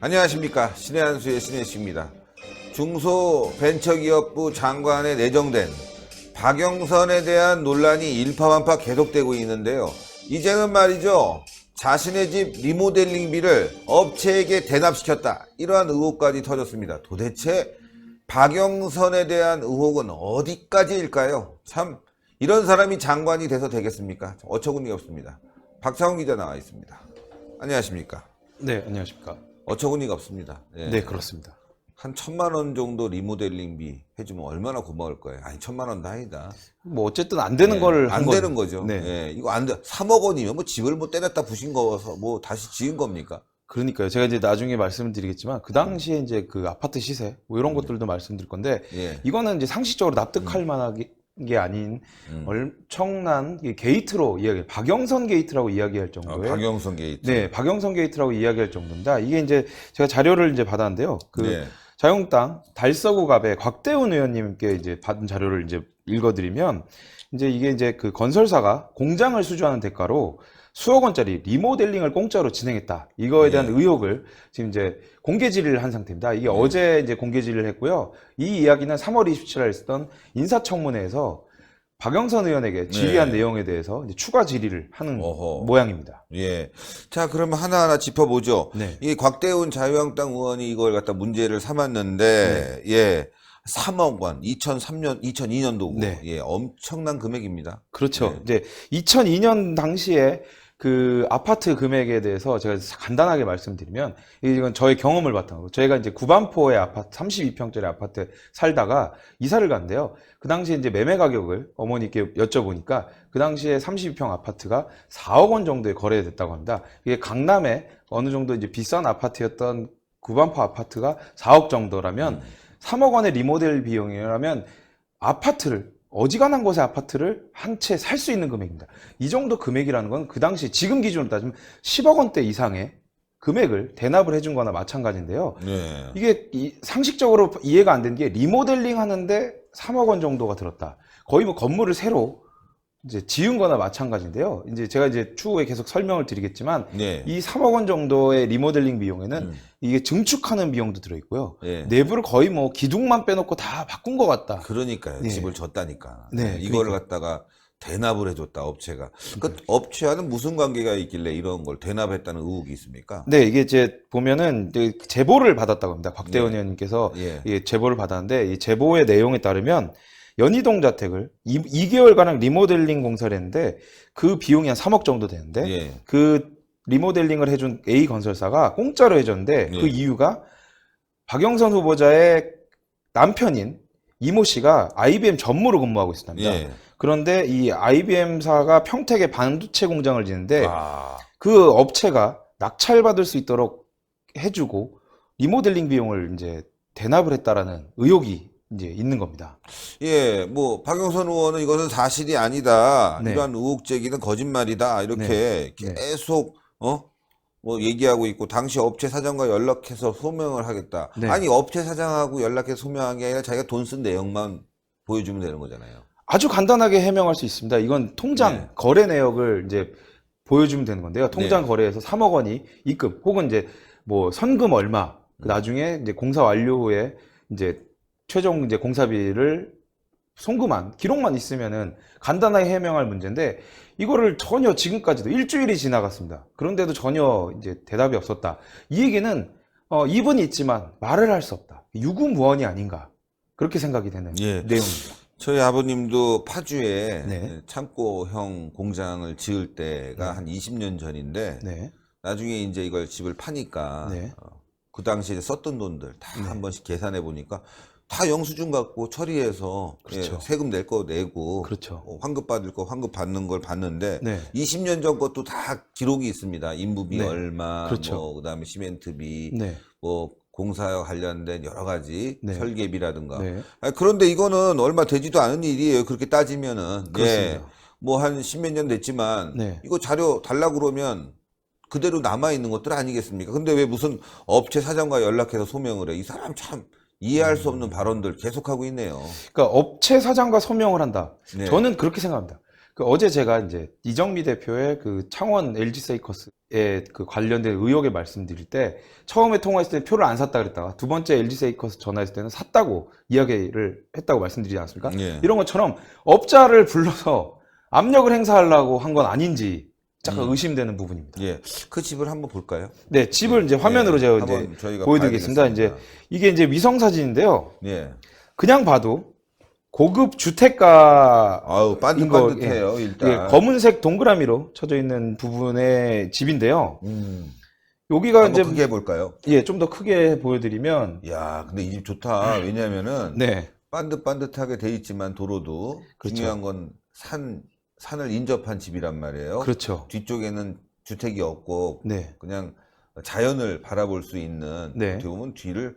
안녕하십니까. 신의 한수의 신혜식입니다. 중소벤처기업부 장관에 내정된 박영선에 대한 논란이 일파만파 계속되고 있는데요. 이제는 말이죠. 자신의 집 리모델링비를 업체에게 대납시켰다. 이러한 의혹까지 터졌습니다. 도대체 박영선에 대한 의혹은 어디까지일까요? 참 이런 사람이 장관이 돼서 되겠습니까? 어처구니 없습니다. 박창훈 기자 나와 있습니다. 안녕하십니까. 네, 안녕하십니까. 어처구니가 없습니다. 예. 네, 그렇습니다. 한 1,000만 원 정도 리모델링비 해주면 얼마나 고마울 거예요. 아니 1,000만 원도 아니다. 뭐 어쨌든 안 되는 걸 안 되는 거죠. 네. 예. 이거 안 돼. 3억 원이면 뭐 집을 뭐 때렸다 부신 거서 뭐 다시 지은 겁니까? 그러니까요. 제가 이제 나중에 말씀드리겠지만 그 당시에 이제 그 아파트 시세 뭐 이런 것들도 말씀드릴 건데 예. 이거는 이제 상식적으로 납득할 만한 게 아닌 엄청난 게이트로 이야기, 박영선 게이트라고 이야기할 정도의 박영선 게이트. 네, 박영선 게이트라고 이야기할 정도입니다. 이게 이제 제가 자료를 이제 받았는데요. 그 네. 자유한국당 달서구갑의 곽대훈 의원님께 이제 받은 자료를 이제 읽어드리면 이제 이게 이제 그 건설사가 공장을 수주하는 대가로 수억 원짜리 리모델링을 공짜로 진행했다. 이거에 대한 의혹을 지금 이제 공개 질의를 한 상태입니다. 이게 어제 이제 공개 질의를 했고요. 이 이야기는 3월 27일 있었던 인사청문회에서 박영선 의원에게 질의한 내용에 대해서 이제 추가 질의를 하는 모양입니다. 예. 자, 그러면 하나하나 짚어보죠. 네. 이 곽대훈 자유한국당 의원이 이걸 갖다 문제를 삼았는데, 예. 3억 원, 2002년도고, 네. 예, 엄청난 금액입니다. 그렇죠. 이제 2002년 당시에 그 아파트 금액에 대해서 제가 간단하게 말씀드리면 이건 저의 경험을 바탕으로 저희가 이제 구반포의 아파트 32평짜리 아파트에 살다가 이사를 갔는데요. 그 당시에 이제 매매 가격을 어머니께 여쭤보니까 그 당시에 32평 아파트가 4억 원 정도에 거래됐다고 합니다. 이게 강남에 어느 정도 이제 비싼 아파트였던 구반포 아파트가 4억 정도라면 3억 원의 리모델 비용이라면 아파트를 어지간한 곳의 아파트를 한 채 살 수 있는 금액입니다. 이 정도 금액이라는 건 그 당시 지금 기준으로 따지면 10억 원대 이상의 금액을 대납을 해준 거나 마찬가지인데요. 네. 이게 상식적으로 이해가 안 되는 게 리모델링 하는데 3억 원 정도가 들었다. 거의 뭐 건물을 새로 이제 지은 거나 마찬가지인데요. 이제 제가 이제 추후에 계속 설명을 드리겠지만 이 3억 원 정도의 리모델링 비용에는 이게 증축하는 비용도 들어있고요. 내부를 거의 뭐 기둥만 빼놓고 다 바꾼 것 같다. 그러니까요. 집을 줬다니까. 네, 이거를 갖다가 대납을 해줬다, 업체가. 그 업체와는 무슨 관계가 있길래 이런 걸 대납했다는 의혹이 있습니까? 네, 이게 이제 보면은 이제 제보를 받았다고 합니다. 곽대원 의원님께서 이 제보를 받았는데 이 제보의 내용에 따르면 연희동 자택을 2개월가량 리모델링 공사를 했는데 그 비용이 한 3억 정도 되는데 그 리모델링을 해준 A 건설사가 공짜로 해줬는데 그 이유가 박영선 후보자의 남편인 이모 씨가 IBM 전무로 근무하고 있습니다. 그런데 이 IBM사가 평택에 반도체 공장을 짓는데 그 업체가 낙찰받을 수 있도록 해주고 리모델링 비용을 이제 대납을 했다라는 의혹이 이제 있는 겁니다. 예, 뭐 박영선 의원은 이것은 사실이 아니다. 이러한 의혹 제기는 거짓말이다. 이렇게 계속 뭐 얘기하고 있고 당시 업체 사장과 연락해서 소명을 하겠다. 아니 업체 사장하고 연락해서 소명한 게 아니라 자기가 돈 쓴 내용만 보여주면 되는 거잖아요. 아주 간단하게 해명할 수 있습니다. 이건 통장 거래 내역을 이제 보여주면 되는 건데요. 통장 거래에서 3억 원이 입금 혹은 이제 뭐 선금 얼마 나중에 이제 공사 완료 후에 이제 최종 이제 공사비를 송금한 기록만 있으면은 간단하게 해명할 문제인데 이거를 전혀 지금까지도 일주일이 지나갔습니다. 그런데도 전혀 이제 대답이 없었다. 이 얘기는 입은 있지만 말을 할 수 없다. 유구무원이 아닌가 그렇게 생각이 되는 내용입니다. 저희 아버님도 파주에 창고형 공장을 지을 때가 한 20년 전인데 나중에 이제 이걸 집을 파니까 그 당시에 썼던 돈들 다 한 번씩 계산해 보니까 다 영수증 갖고 처리해서 세금 낼 거 내고 환급 받을 거 환급 받는 걸 봤는데 20년 전 것도 다 기록이 있습니다. 인부비 얼마, 뭐 그다음에 시멘트비, 뭐 공사와 관련된 여러 가지 설계비라든가. 그런데 이거는 얼마 되지도 않은 일이에요. 그렇게 따지면은. 뭐 한 10몇 년 됐지만 이거 자료 달라고 그러면 그대로 남아 있는 것들 아니겠습니까? 근데 왜 무슨 업체 사장과 연락해서 소명을 해? 이 사람 참 이해할 수 없는 발언들 계속하고 있네요. 그러니까 업체 사장과 소명을 한다. 저는 그렇게 생각합니다. 어제 제가 이제 이정미 대표의 그 창원 LG 세이커스에 그 관련된 의혹에 말씀드릴 때 처음에 통화했을 때 표를 안 샀다 그랬다가 두 번째 LG 세이커스 전화했을 때는 샀다고 이야기를 했다고 말씀드리지 않았습니까? 예. 이런 것처럼 업자를 불러서 압력을 행사하려고 한 건 아닌지 잠깐 의심되는 부분입니다. 예. 그 집을 한번 볼까요? 네, 집을 이제 화면으로 제가 이제 저희가 보여드리겠습니다. 이제 이게 이제 위성 사진인데요. 예. 그냥 봐도 고급 주택가 아우, 반듯반듯해요, 일단. 예, 검은색 동그라미로 쳐져 있는 부분의 집인데요. 여기가 이제 크게 해볼까요? 예, 좀 더 크게 보여드리면 야, 근데 이 집 좋다. 왜냐면은 네, 반듯반듯하게 돼 있지만 도로도 그렇죠. 중요한 건 산을 인접한 집이란 말이에요. 그렇죠. 뒤쪽에는 주택이 없고 네, 그냥 자연을 바라볼 수 있는 네. 어떻게 보면 뒤를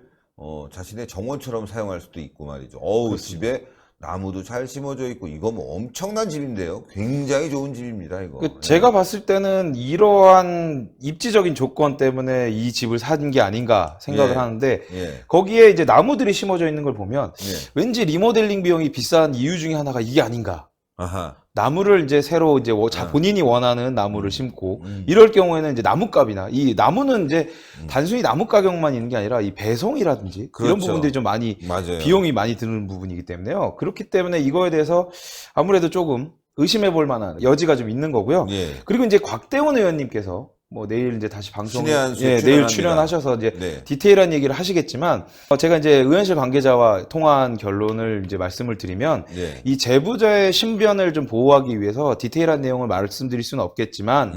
자신의 정원처럼 사용할 수도 있고 말이죠. 어우, 그렇습니다. 집에 나무도 잘 심어져 있고 이거 뭐 엄청난 집인데요. 굉장히 좋은 집입니다, 이거. 제가 봤을 때는 이러한 입지적인 조건 때문에 이 집을 산 게 아닌가 생각을 예. 하는데 예. 거기에 이제 나무들이 심어져 있는 걸 보면 예. 왠지 리모델링 비용이 비싼 이유 중에 하나가 이게 아닌가. 아하. 나무를 이제 새로 이제 본인이 원하는 나무를 심고 이럴 경우에는 이제 나무값이나 이 나무는 이제 단순히 나무 가격만 있는 게 아니라 이 배송이라든지 이런 그렇죠. 부분들이 좀 많이 맞아요. 비용이 많이 드는 부분이기 때문에요. 그렇기 때문에 이거에 대해서 아무래도 조금 의심해 볼 만한 여지가 좀 있는 거고요. 예. 그리고 이제 곽대원 의원님께서 뭐 내일 이제 다시 방송 신의 한 수에 내일 출연합니다. 출연하셔서 이제 네. 디테일한 얘기를 하시겠지만 제가 이제 의원실 관계자와 통화한 결론을 이제 말씀을 드리면 예. 이 제보자의 신변을 좀 보호하기 위해서 디테일한 내용을 말씀드릴 수는 없겠지만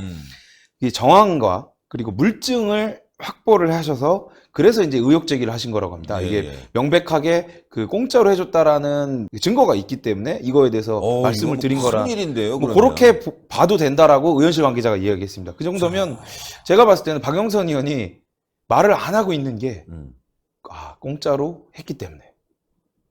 이 정황과 그리고 물증을 확보를 하셔서 그래서 이제 의혹 제기를 하신 거라고 합니다. 예, 이게 예. 명백하게 그 공짜로 해줬다라는 증거가 있기 때문에 이거에 대해서 말씀을 이거 드린 거라. 큰 일인데요, 뭐 그러면. 그렇게 봐도 된다라고 의원실 관계자가 이야기했습니다. 그 정도면 제가 봤을 때는 박영선 의원이 말을 안 하고 있는 게 공짜로 했기 때문에.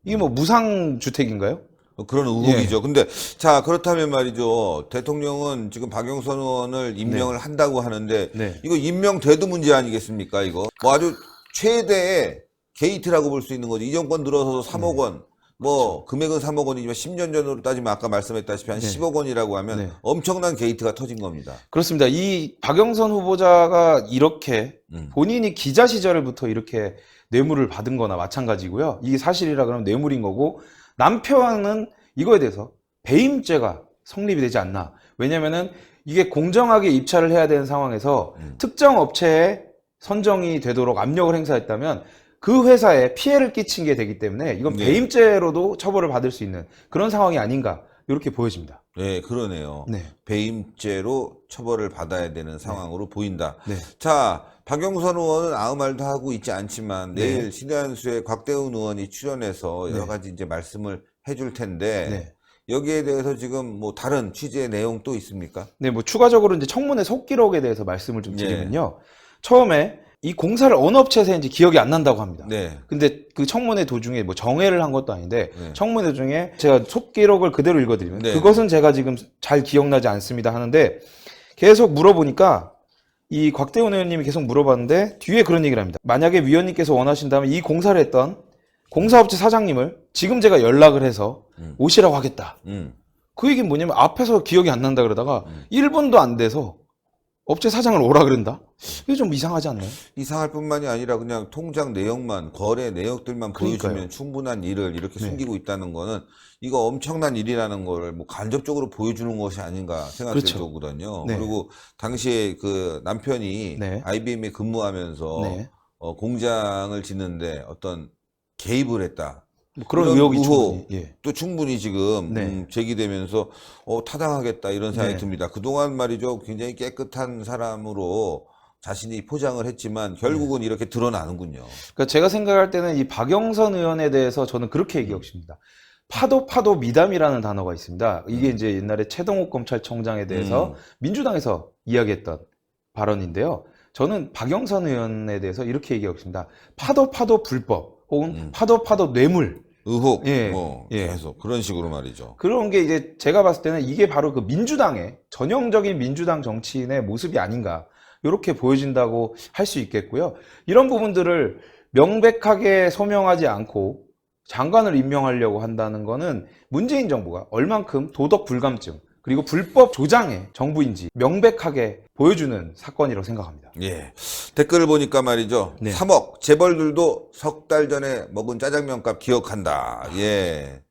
이게 뭐 무상 주택인가요? 그런 의혹이죠. 근데 자, 그렇다면 말이죠. 대통령은 지금 박영선 의원을 임명을 한다고 하는데 네. 이거 임명돼도 문제 아니겠습니까, 이거? 뭐 아주 최대의 게이트라고 볼 수 있는 거죠. 이 정권 들어서도 3억 원. 뭐 금액은 3억 원이지만 10년 전으로 따지면 아까 말씀했다시피 한 10억 원이라고 하면 엄청난 게이트가 터진 겁니다. 그렇습니다. 이 박영선 후보자가 이렇게 본인이 기자 시절부터 이렇게 뇌물을 받은 거나 마찬가지고요. 이게 사실이라 그러면 뇌물인 거고 남편은 이거에 대해서 배임죄가 성립이 되지 않나. 왜냐면은 이게 공정하게 입찰을 해야 되는 상황에서 특정 업체에 선정이 되도록 압력을 행사했다면 그 회사에 피해를 끼친 게 되기 때문에 이건 배임죄로도 처벌을 받을 수 있는 그런 상황이 아닌가 이렇게 보여집니다. 네, 그러네요. 네. 배임죄로 처벌을 받아야 되는 상황으로 보인다. 네. 자, 박영선 의원은 아무 말도 하고 있지 않지만 내일 신의 한 수에 곽대훈 의원이 출연해서 여러 가지 이제 말씀을 해줄 텐데 여기에 대해서 지금 뭐 다른 취재의 내용 또 있습니까? 네, 뭐 추가적으로 이제 청문회 속기록에 대해서 말씀을 좀 드리면요. 처음에 이 공사를 어느 업체에서 했는지 기억이 안 난다고 합니다. 근데 그 청문회 도중에 뭐 정회를 한 것도 아닌데 청문회 도중에 제가 속기록을 그대로 읽어드리면 그것은 제가 지금 잘 기억나지 않습니다 하는데 계속 물어보니까 이 곽대훈 의원님이 계속 물어봤는데 뒤에 그런 얘기를 합니다. 만약에 위원님께서 원하신다면 이 공사를 했던 공사업체 사장님을 지금 제가 연락을 해서 오시라고 하겠다. 그 얘기는 뭐냐면 앞에서 기억이 안 난다 그러다가 1분도 안 돼서 업체 사장을 오라 그런다? 이게 좀 이상하지 않나요? 이상할 뿐만이 아니라 그냥 통장 내역만, 거래 내역들만 보여주면 충분한 일을 이렇게 숨기고 있다는 거는 이거 엄청난 일이라는 걸 뭐 간접적으로 보여주는 것이 아닌가 생각이 들거든요. 그리고 당시에 그 남편이 IBM에 근무하면서 공장을 짓는데 어떤 개입을 했다. 뭐 그런 의혹이 또 충분히 지금 제기되면서 타당하겠다 이런 생각이 듭니다. 그동안 말이죠, 굉장히 깨끗한 사람으로 자신이 포장을 했지만 결국은 이렇게 드러나는군요. 그러니까 제가 생각할 때는 이 박영선 의원에 대해서 저는 그렇게 기억십니다. 파도 미담이라는 단어가 있습니다. 이게 이제 옛날에 최동욱 검찰총장에 대해서 민주당에서 이야기했던 발언인데요. 저는 박영선 의원에 대해서 이렇게 얘기하고 있습니다. 파도 불법 혹은 파도 뇌물 의혹, 계속 그런 식으로 말이죠. 그런 게 이제 제가 봤을 때는 이게 바로 그 민주당의 전형적인 민주당 정치인의 모습이 아닌가 이렇게 보여진다고 할 수 있겠고요. 이런 부분들을 명백하게 소명하지 않고 장관을 임명하려고 한다는 거는 문재인 정부가 얼만큼 도덕 불감증 그리고 불법 조장의 정부인지 명백하게 보여주는 사건이라고 생각합니다. 예. 댓글을 보니까 말이죠. 네. 3억. 재벌들도 석 달 전에 먹은 짜장면값 기억한다. 예.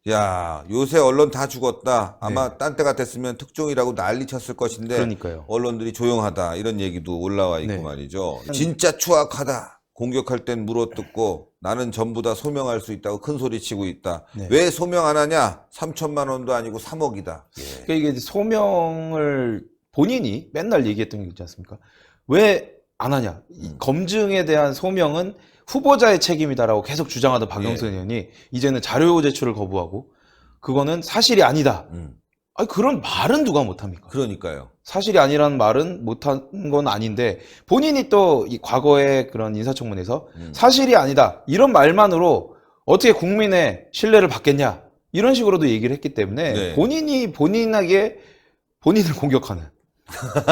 야, 요새 언론 다 죽었다. 아마 딴 때 같았으면 특종이라고 난리 쳤을 것인데 그러니까요. 언론들이 조용하다. 이런 얘기도 올라와 있고 네. 말이죠. 진짜 추악하다. 공격할 땐 물어뜯고 나는 전부 다 소명할 수 있다고 큰 소리 치고 있다. 네. 왜 소명 안 하냐? 3천만 원도 아니고 3억이다. 예. 그러니까 이게 이제 소명을 본인이 맨날 얘기했던 게 있지 않습니까? 왜 안 하냐? 이 검증에 대한 소명은 후보자의 책임이다라고 계속 주장하던 박영선 의원이 이제는 자료 제출을 거부하고 그거는 사실이 아니다. 아니 그런 말은 누가 못합니까? 그러니까요. 사실이 아니라는 말은 못한 건 아닌데 본인이 또 이 과거의 그런 인사청문회에서 사실이 아니다 이런 말만으로 어떻게 국민의 신뢰를 받겠냐 이런 식으로도 얘기를 했기 때문에 네. 본인이 본인에게 본인을 공격하는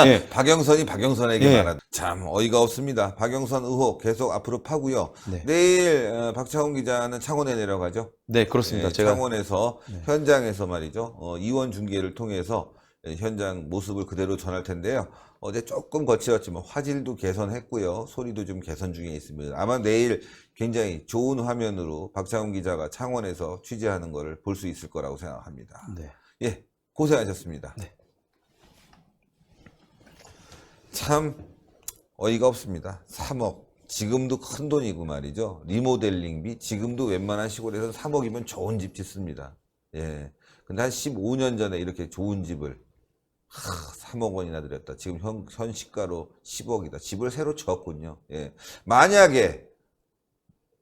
예. 박영선이 박영선에게 예. 말한다. 참 어이가 없습니다. 박영선 의혹 계속 앞으로 파고요. 네. 내일 박차원 기자는 창원에 내려가죠. 네 그렇습니다. 예, 제가 창원에서 현장에서 말이죠. 이원 중계를 통해서 현장 모습을 그대로 전할 텐데요. 어제 조금 거칠었지만 화질도 개선했고요. 소리도 좀 개선 중에 있습니다. 아마 내일 굉장히 좋은 화면으로 박차원 기자가 창원에서 취재하는 것을 볼 수 있을 거라고 생각합니다. 네. 예, 고생하셨습니다. 네. 참 어이가 없습니다. 3억. 지금도 큰 돈이고 말이죠. 리모델링비 지금도 웬만한 시골에서 3억이면 좋은 집 짓습니다. 예. 근데 한 15년 전에 이렇게 좋은 집을 3억 원이나 들였다. 지금 현 시가로 10억이다. 집을 새로 지었군요. 예. 만약에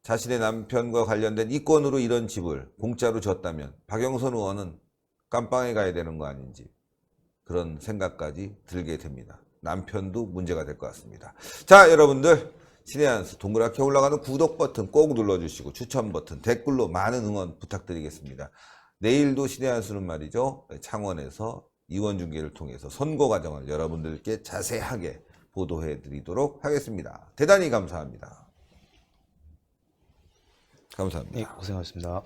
자신의 남편과 관련된 이권으로 이런 집을 공짜로 줬다면 박영선 의원은 깜빵에 가야 되는 거 아닌지 그런 생각까지 들게 됩니다. 남편도 문제가 될 것 같습니다. 자, 여러분들 신의 한 수 동그랗게 올라가는 구독 버튼 꼭 눌러주시고 추천 버튼 댓글로 많은 응원 부탁드리겠습니다. 내일도 신의 한 수는 말이죠. 창원에서 이원 중계를 통해서 선거 과정을 여러분들께 자세하게 보도해 드리도록 하겠습니다. 대단히 감사합니다. 감사합니다. 네, 고생하셨습니다.